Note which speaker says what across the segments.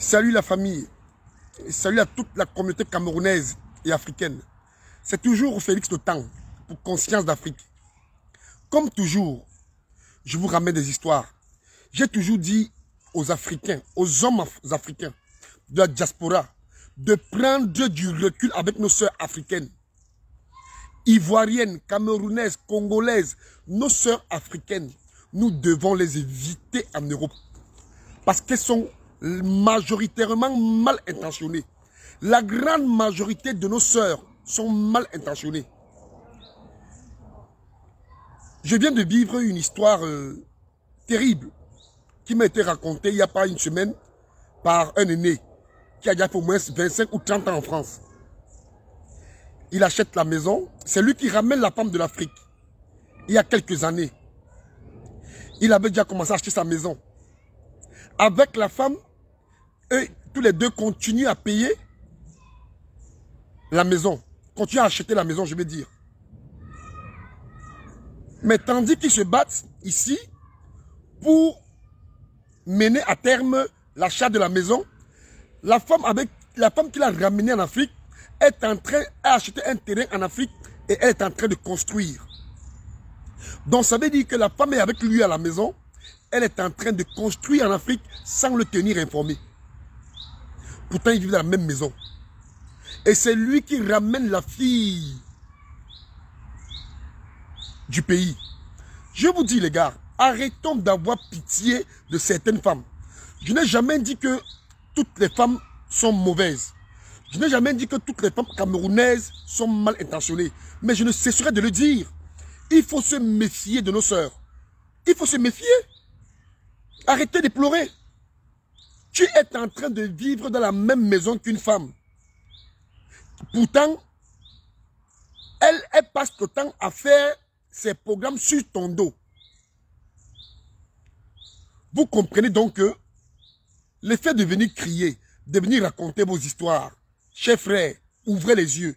Speaker 1: Salut la famille, salut à toute la communauté camerounaise et africaine. C'est toujours Félix Le Temps pour Conscience d'Afrique. Comme toujours, je vous ramène des histoires. J'ai toujours dit aux Africains, aux hommes africains de la diaspora, de prendre du recul avec nos sœurs africaines, ivoiriennes, camerounaises, congolaises, nos sœurs africaines. Nous devons les éviter en Europe parce qu'elles sont majoritairement mal intentionnées. La grande majorité de nos sœurs sont mal intentionnées. Je viens de vivre une histoire terrible qui m'a été racontée il n'y a pas une semaine par un aîné qui a déjà fait au moins 25 ou 30 ans en France. Il achète la maison. C'est lui qui ramène la femme de l'Afrique. Il y a quelques années, il avait déjà commencé à acheter sa maison. Avec la femme, eux, tous les deux continuent à payer la maison. Continuent à acheter la maison, je veux dire. Mais tandis qu'ils se battent ici pour mener à terme l'achat de la maison, la femme qu'il a ramenée en Afrique est en train d'acheter un terrain en Afrique et elle est en train de construire. Donc ça veut dire que la femme est avec lui à la maison, elle est en train de construire en Afrique sans le tenir informé. Pourtant, ils vivent dans la même maison. Et c'est lui qui ramène la fille du pays. Je vous dis les gars, arrêtons d'avoir pitié de certaines femmes. Je n'ai jamais dit que toutes les femmes sont mauvaises. Je n'ai jamais dit que toutes les femmes camerounaises sont mal intentionnées. Mais je ne cesserai de le dire. Il faut se méfier de nos sœurs. Il faut se méfier. Arrêtez de pleurer. Tu es en train de vivre dans la même maison qu'une femme. Pourtant, elle passe le temps à faire ses programmes sur ton dos. Vous comprenez donc que le fait de venir crier, de venir raconter vos histoires, chers frères, ouvrez les yeux.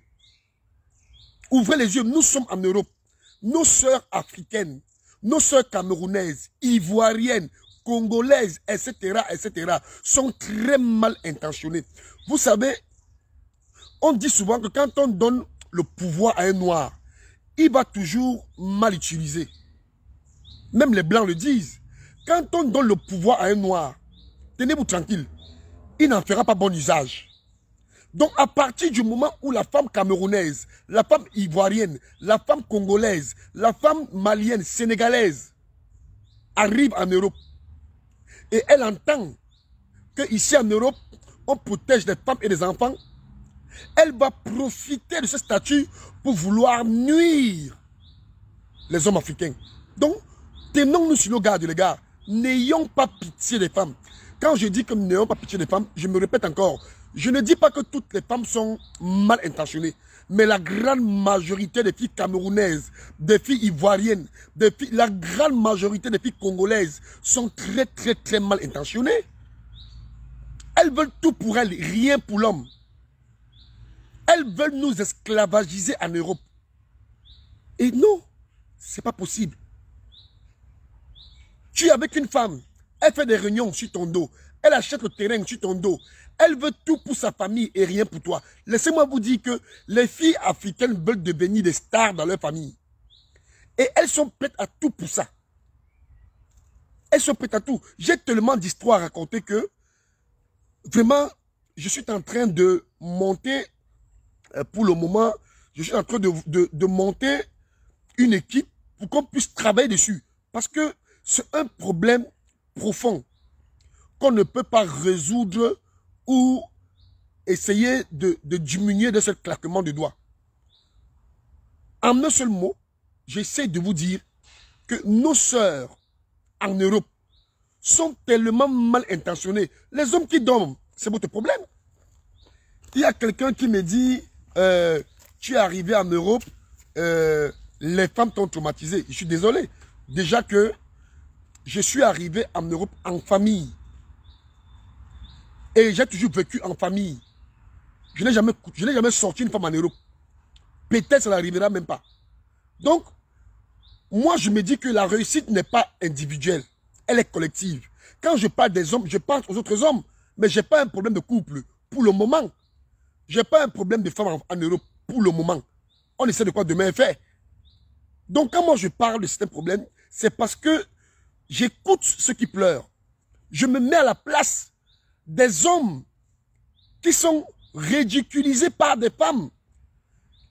Speaker 1: Ouvrez les yeux, nous sommes en Europe. Nos sœurs africaines, nos sœurs camerounaises, ivoiriennes, congolaises, etc., sont très mal intentionnées. Vous savez, on dit souvent que quand on donne le pouvoir à un noir, il va toujours mal utiliser. Même les blancs le disent. Quand on donne le pouvoir à un noir, tenez-vous tranquille, il n'en fera pas bon usage. Donc à partir du moment où la femme camerounaise, la femme ivoirienne, la femme congolaise, la femme malienne, sénégalaise arrive en Europe et elle entend qu'ici en Europe, on protège les femmes et les enfants, elle va profiter de ce statut pour vouloir nuire les hommes africains. Donc, tenons-nous sur nos gardes, les gars. N'ayons pas pitié des femmes. Quand je dis que nous n'ayons pas pitié des femmes, je me répète encore. Je ne dis pas que toutes les femmes sont mal intentionnées. Mais la grande majorité des filles camerounaises, des filles ivoiriennes, la grande majorité des filles congolaises sont très mal intentionnées. Elles veulent tout pour elles, rien pour l'homme. Elles veulent nous esclavagiser en Europe. Et non, c'est pas possible. Tu es avec une femme, elle fait des réunions sur ton dos, elle achète le terrain sur ton dos, elle veut tout pour sa famille et rien pour toi. Laissez-moi vous dire que les filles africaines veulent devenir des stars dans leur famille. Et elles sont prêtes à tout pour ça. Elles sont prêtes à tout. J'ai tellement d'histoires à raconter que, vraiment, je suis en train de monter, pour le moment, je suis en train de monter une équipe pour qu'on puisse travailler dessus. Parce que c'est un problème profond qu'on ne peut pas résoudre ou essayer de diminuer de ce claquement de doigts. En un seul mot, j'essaie de vous dire que nos sœurs en Europe sont tellement mal intentionnées. Les hommes qui dorment, c'est votre problème. Il y a quelqu'un qui me dit, tu es arrivé en Europe, les femmes t'ont traumatisé. Je suis désolé. Déjà que je suis arrivé en Europe en famille. Et j'ai toujours vécu en famille. Je n'ai jamais sorti une femme en Europe. Peut-être ça n'arrivera même pas. Donc, moi je me dis que la réussite n'est pas individuelle. Elle est collective. Quand je parle des hommes, je pense aux autres hommes. Mais je n'ai pas un problème de couple pour le moment. Je n'ai pas un problème de femme en Europe pour le moment. On essaie de quoi demain faire. Donc quand moi je parle de certains problèmes, c'est parce que j'écoute ceux qui pleurent. Je me mets à la place des hommes qui sont ridiculisés par des femmes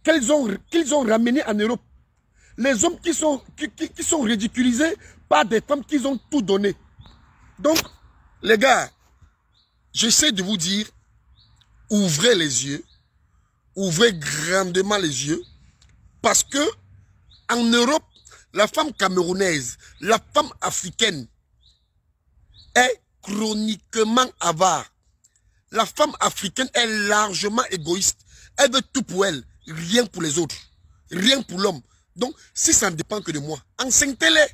Speaker 1: qu'ils ont ramenées en Europe. Les hommes qui sont ridiculisés par des femmes qui ont tout donné. Donc, les gars, j'essaie de vous dire, ouvrez les yeux, ouvrez grandement les yeux, parce que en Europe, la femme camerounaise, la femme africaine est chroniquement avare. La femme africaine est largement égoïste. Elle veut tout pour elle, rien pour les autres, rien pour l'homme. Donc, si ça ne dépend que de moi, enceintez-les.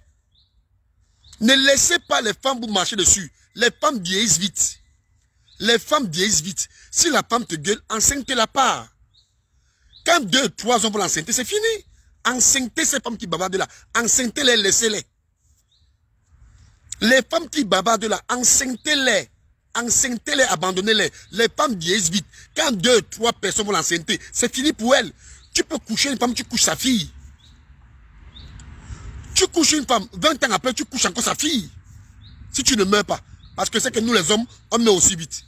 Speaker 1: Ne laissez pas les femmes vous marcher dessus. Les femmes vieillissent vite. Les femmes vieillissent vite. Si la femme te gueule, enceintez-la pas. Quand 2, 3 ans vont l'enceinte, c'est fini. Enceintez ces femmes qui bavardent là. Enceintez-les, laissez-les. Les femmes qui bavardent là, enceintez-les. Enceintez-les, abandonnez-les. Les femmes vieillissent vite. Quand 2, 3 personnes vont l'enceinte, c'est fini pour elles. Tu peux coucher une femme, tu couches sa fille. Tu couches une femme, 20 ans après, tu couches encore sa fille. Si tu ne meurs pas. Parce que c'est que nous les hommes, on meurt aussi vite.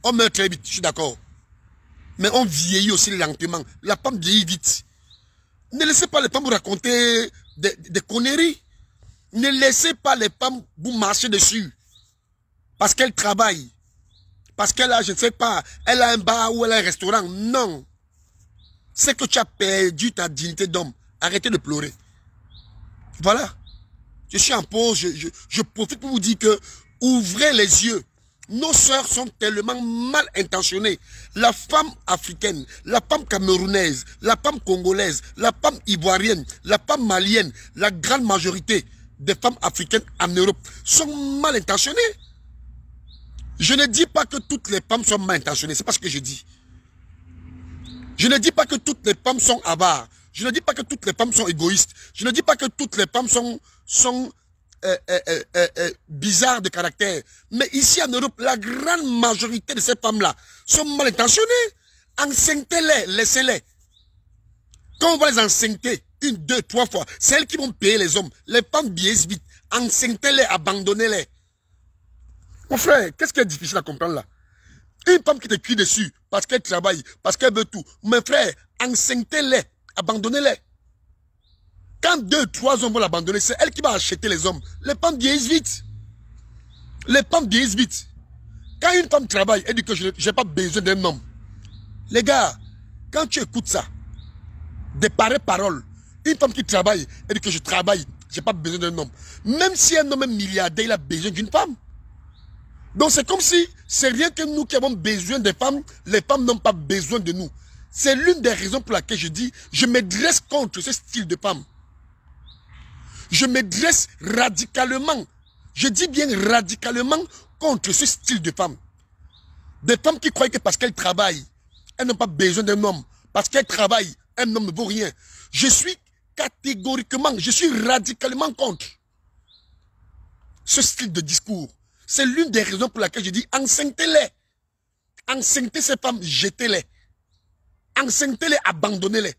Speaker 1: On meurt très vite, je suis d'accord. Mais on vieillit aussi lentement. La femme vieillit vite. Ne laissez pas les femmes vous raconter des conneries. Ne laissez pas les femmes vous marcher dessus. Parce qu'elles travaillent. Parce qu'elle a, je ne sais pas, elle a un bar ou elle a un restaurant. Non. C'est que tu as perdu ta dignité d'homme. Arrêtez de pleurer. Voilà. Je suis en pause. Je profite pour vous dire que ouvrez les yeux. Nos sœurs sont tellement mal intentionnées. La femme africaine, la femme camerounaise, la femme congolaise, la femme ivoirienne, la femme malienne, la grande majorité des femmes africaines en Europe sont mal intentionnées. Je ne dis pas que toutes les femmes sont mal intentionnées. C'est pas ce que je dis. Je ne dis pas que toutes les femmes sont avares. Je ne dis pas que toutes les femmes sont égoïstes. Je ne dis pas que toutes les femmes sont bizarres de caractère. Mais ici en Europe, la grande majorité de ces femmes-là sont mal intentionnées. Enceintez-les, laissez-les. Quand on va les enceintrer 1, 2, 3 fois, c'est elles qui vont payer les hommes. Les femmes vieillissent vite. Enceintez-les, abandonnez-les. Mon frère, qu'est-ce qui est difficile à comprendre là? Une femme qui te crie dessus parce qu'elle travaille, parce qu'elle veut tout. Mes frères, enceintez-les, abandonnez-les. Quand 2, 3 hommes vont l'abandonner, c'est elle qui va acheter les hommes. Les femmes vieillissent vite. Les femmes vieillissent vite. Quand une femme travaille, elle dit que je n'ai pas besoin d'un homme. Les gars, quand tu écoutes ça, des pareilles paroles, une femme qui travaille, elle dit que je travaille, je n'ai pas besoin d'un homme. Même si un homme est milliardaire, il a besoin d'une femme. Donc c'est comme si c'est rien que nous qui avons besoin des femmes, les femmes n'ont pas besoin de nous. C'est l'une des raisons pour laquelle je dis, je me dresse contre ce style de femme. Je me dresse radicalement, je dis bien radicalement contre ce style de femme. Des femmes qui croient que parce qu'elles travaillent, elles n'ont pas besoin d'un homme. Parce qu'elles travaillent, un homme ne vaut rien. Je suis catégoriquement, je suis radicalement contre ce style de discours. C'est l'une des raisons pour laquelle je dis enceintez-les. Enceintez ces femmes, jetez-les. Enceintez-les, abandonnez-les.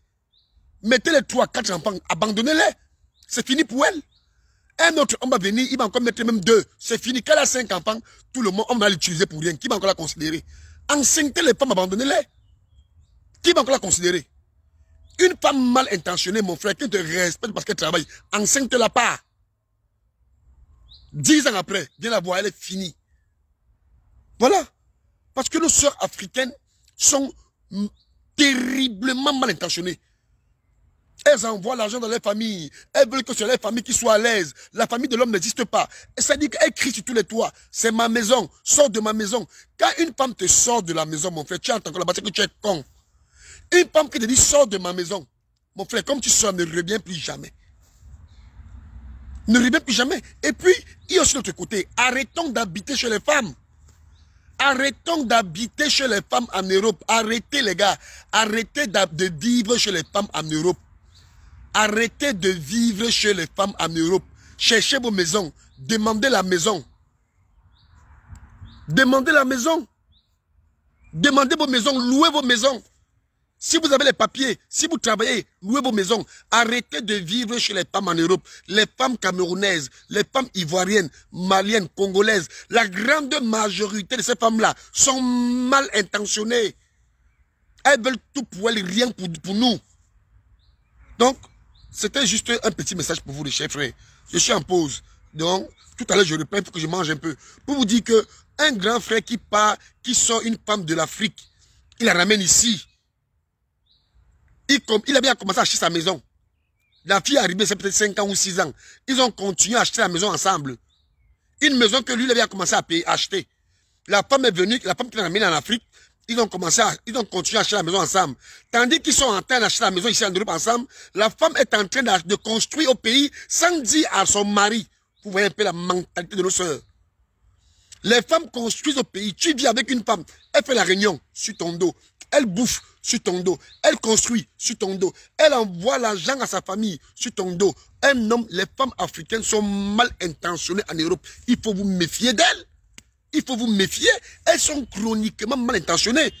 Speaker 1: Mettez-les 3, 4 enfants, abandonnez-les. C'est fini pour elles. Un autre homme va venir, il va encore mettre même 2. C'est fini. Qu'elle a 5 enfants, tout le monde, on va l'utiliser pour rien. Qui va encore la considérer? Enceintez les femmes, abandonnez-les. Qui va encore la considérer? Une femme mal intentionnée, mon frère, qui te respecte parce qu'elle travaille, enceinte-la pas. 10 ans après, viens la voir, elle est finie. Voilà. Parce que nos sœurs africaines sont terriblement mal intentionnées. Elles envoient l'argent dans les familles. Elles veulent que c'est les familles qui soient à l'aise. La famille de l'homme n'existe pas. Et ça dit qu'elle crie sur tous les toits. C'est ma maison. Sors de ma maison. Quand une femme te sort de la maison, mon frère, tu entends là-bas, c'est que tu es con. Une femme qui te dit sors de ma maison. Mon frère, comme tu sors, ne reviens plus jamais. Ne reviens plus jamais. Et puis, il y a aussi l'autre côté. Arrêtons d'habiter chez les femmes. Arrêtons d'habiter chez les femmes en Europe. Arrêtez les gars. Arrêtez de vivre chez les femmes en Europe. Arrêtez de vivre chez les femmes en Europe. Cherchez vos maisons. Demandez la maison. Demandez la maison. Demandez vos maisons, louez vos maisons. Si vous avez les papiers, si vous travaillez, louez vos maisons. Arrêtez de vivre chez les femmes en Europe. Les femmes camerounaises, les femmes ivoiriennes, maliennes, congolaises. La grande majorité de ces femmes-là sont mal intentionnées. Elles veulent tout pour elles, rien pour nous. Donc, c'était juste un petit message pour vous, les chers frères. Je suis en pause. Donc, tout à l'heure, je reprends, il faut que je mange un peu. Pour vous dire que un grand frère qui part, qui sort une femme de l'Afrique, il la ramène ici. Il a bien commencé à acheter sa maison. La fille est arrivée, c'est peut-être 5 ans ou 6 ans. Ils ont continué à acheter la maison ensemble. Une maison que lui, il avait commencé à payer, acheter. La femme est venue, la femme qui l'a ramenée en Afrique, ils ont continué à acheter la maison ensemble. Tandis qu'ils sont en train d'acheter la maison ici en Europe ensemble, la femme est en train de construire au pays sans dire à son mari. Vous voyez un peu la mentalité de nos sœurs. Les femmes construisent au pays. Tu vis avec une femme, elle fait la réunion sur ton dos. Elle bouffe sur ton dos. Elle construit sur ton dos. Elle envoie l'argent à sa famille sur ton dos. Un homme, les femmes africaines sont mal intentionnées en Europe. Il faut vous méfier d'elles. Il faut vous méfier. Elles sont chroniquement mal intentionnées.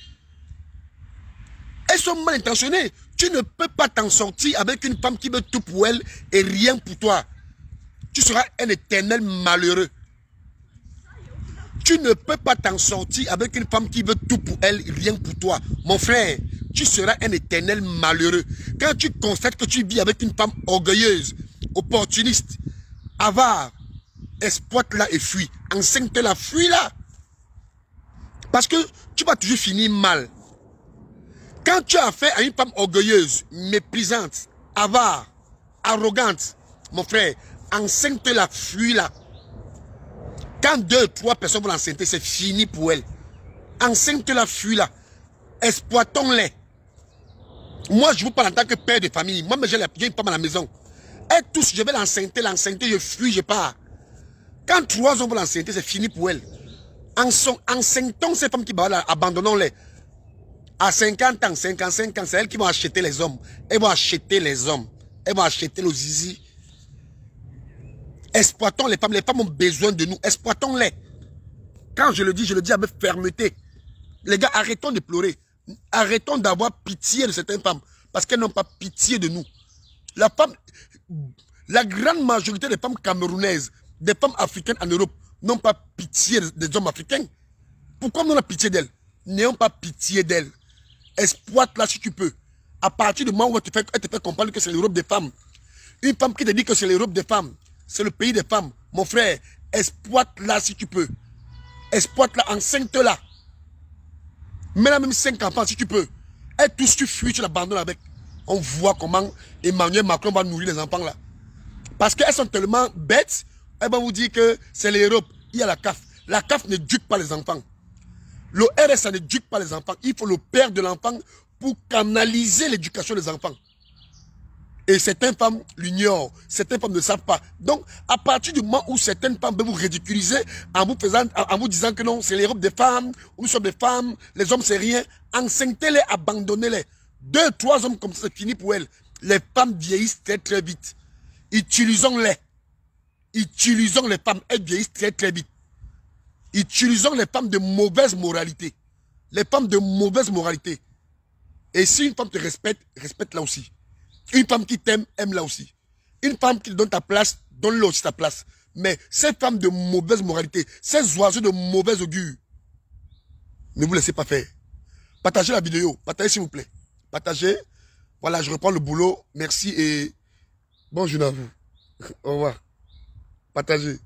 Speaker 1: Elles sont mal intentionnées. Tu ne peux pas t'en sortir avec une femme qui veut tout pour elle et rien pour toi. Tu seras un éternel malheureux. Tu ne peux pas t'en sortir avec une femme qui veut tout pour elle, rien pour toi. Mon frère, tu seras un éternel malheureux. Quand tu constates que tu vis avec une femme orgueilleuse, opportuniste, avare, exploite-la et fuis. Enseigne-la, fuis-la. Parce que tu vas toujours finir mal. Quand tu as affaire à une femme orgueilleuse, méprisante, avare, arrogante, mon frère, enseigne-la, fuis-la. Quand 2, 3 personnes vont l'enceinte, c'est fini pour elle. Enseigne-la, fuis-la. Exploitons-les. Moi, je vous parle en tant que père de famille. Moi, j'ai une femme à la maison. Et tous, je vais l'enceinte, je fuis, je pars. Quand 3 hommes vont l'enceinte, c'est fini pour elle. Enseignons ces femmes qui vont là, abandonnons-les. À 50 ans, 55 ans, c'est elles qui vont acheter les hommes. Elles vont acheter les hommes. Elles vont acheter le zizi. Exploitons les femmes ont besoin de nous, exploitons-les. Quand je le dis avec fermeté. Les gars, arrêtons de pleurer. Arrêtons d'avoir pitié de certaines femmes, parce qu'elles n'ont pas pitié de nous. La grande majorité des femmes camerounaises, des femmes africaines en Europe, n'ont pas pitié des hommes africains. Pourquoi on a pitié d'elles? N'ayons pas pitié d'elles. Exploite-la si tu peux. À partir du moment où elle te fait comprendre que c'est l'Europe des femmes. Une femme qui te dit que c'est l'Europe des femmes, c'est le pays des femmes. Mon frère, exploite-la si tu peux. Exploite-la, enseigne-la. Mets-la même 5 enfants si tu peux. Et tous tu fuis, tu l'abandonnes avec. On voit comment Emmanuel Macron va nourrir les enfants là. Parce qu'elles sont tellement bêtes, elles vont vous dire que c'est l'Europe. Il y a la CAF. La CAF n'éduque pas les enfants. Le RSA n'éduque pas les enfants. Il faut le père de l'enfant pour canaliser l'éducation des enfants. Et certaines femmes l'ignorent, certaines femmes ne savent pas. Donc, à partir du moment où certaines femmes veulent vous ridiculiser en vous disant que non, c'est l'Europe des femmes, nous sommes des femmes, les hommes c'est rien, enseignez-les, abandonnez-les. 2, 3 hommes comme ça, c'est fini pour elles. Les femmes vieillissent très très vite. Utilisons-les. Utilisons les femmes, elles vieillissent très très vite. Utilisons les femmes de mauvaise moralité. Les femmes de mauvaise moralité. Et si une femme te respecte, respecte-la aussi. Une femme qui t'aime, aime-la aussi. Une femme qui te donne ta place, donne-le aussi ta place. Mais ces femmes de mauvaise moralité, ces oiseaux de mauvaise augure, ne vous laissez pas faire. Partagez la vidéo. Partagez s'il vous plaît. Partagez. Voilà, je reprends le boulot. Merci et bonne journée à vous. Au revoir. Partagez.